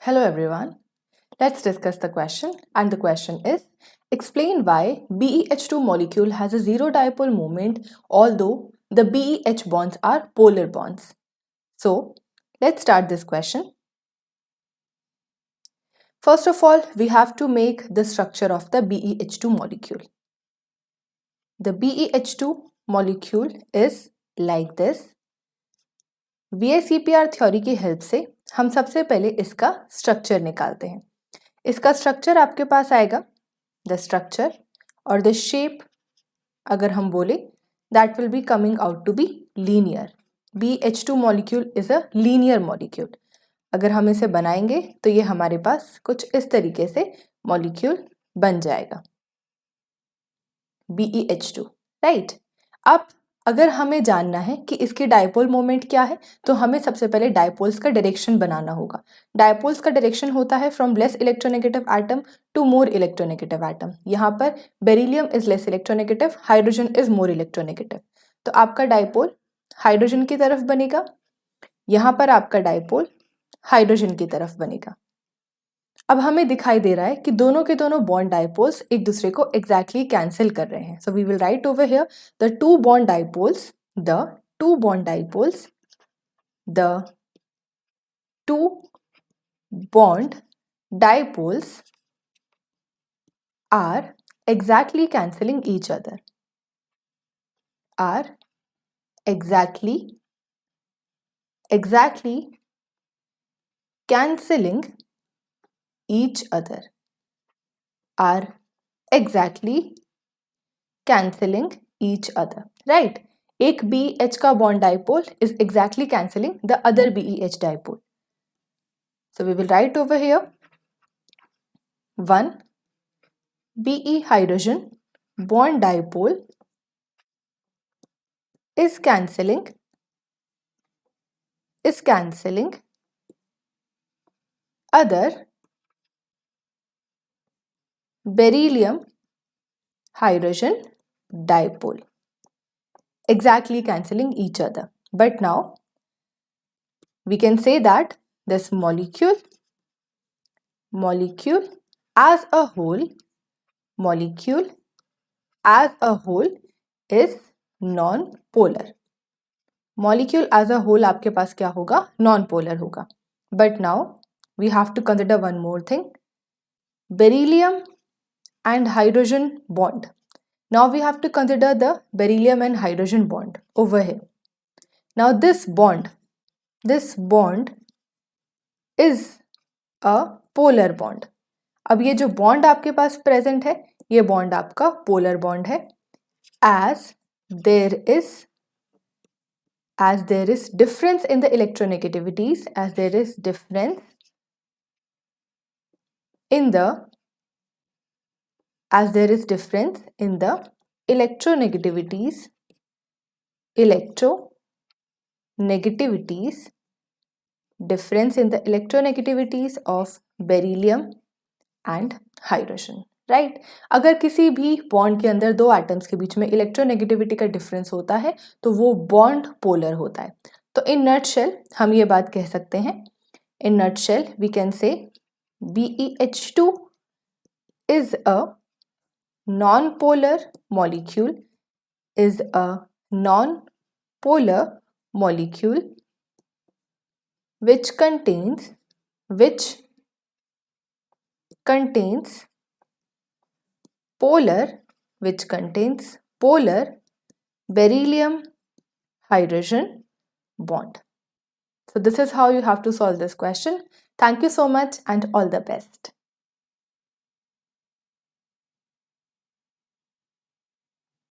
Hello everyone. Let's discuss the question, and the question is, explain why BeH2 molecule has a zero dipole moment although the BeH bonds are polar bonds. So, let's start this question. First of all, we have to make the structure of the BeH2 molecule. The BeH2 molecule is like this. VSEPR theory की help से हम सबसे पहले इसका structure निकालते हैं. इसका structure आपके पास आएगा, द स्ट्रक्चर और द शेप अगर हम बोले that will be coming out to be linear. BH2 molecule is a linear molecule. अगर हम इसे बनाएंगे तो ये हमारे पास कुछ इस तरीके से मॉलिक्यूल बन जाएगा, BeH2, राइट. अब अगर हमें जानना है कि इसकी डायपोल मोमेंट क्या है तो हमें सबसे पहले डायपोल्स का डायरेक्शन बनाना होगा. डायपोल्स का डायरेक्शन होता है from less electronegative atom to more electronegative atom. यहाँ पर beryllium is less electronegative, hydrogen is more electronegative. तो आपका डायपोल हाइड्रोजन की तरफ बनेगा, यहाँ पर आपका डायपोल हाइड्रोजन की तरफ बनेगा. अब हमें दिखाई दे रहा है कि दोनों के दोनों बॉन्ड डायपोल्स एक दूसरे को एग्जैक्टली कैंसिल कर रहे हैं. So we will write over here the two bond dipoles, the two bond dipoles, the two bond dipoles are exactly cancelling each other, are exactly cancelling each other, are exactly cancelling each other, right. एक BH का bond dipole is exactly cancelling the other BEH dipole. So we will write over here one Be hydrogen bond dipole is cancelling other beryllium hydrogen dipole, exactly cancelling each other. But now we can say that this molecule as a whole is non-polar. Molecule as a whole आपके पास क्या होगा? Non-polar होगा. But now we have to consider one more thing, beryllium and hydrogen bond. Now we have to consider the beryllium and hydrogen bond over here. Now this bond is a polar bond. अब ये जो bond आपके पास present है, ये bond आपका polar bond है. As there is difference in the electronegativities, as there is difference in the electronegativities difference in the electronegativities of beryllium and hydrogen, right. अगर किसी भी बॉन्ड के अंदर दो एटम्स के बीच में इलेक्ट्रोनेगेटिविटी का डिफरेंस होता है तो वो बॉन्ड पोलर होता है. तो इन नटशेल हम ये बात कह सकते हैं, in nutshell we can say BeH2 is a non-polar molecule, which contains polar beryllium hydrogen bond. So this is how you have to solve this question. Thank you so much and all the best.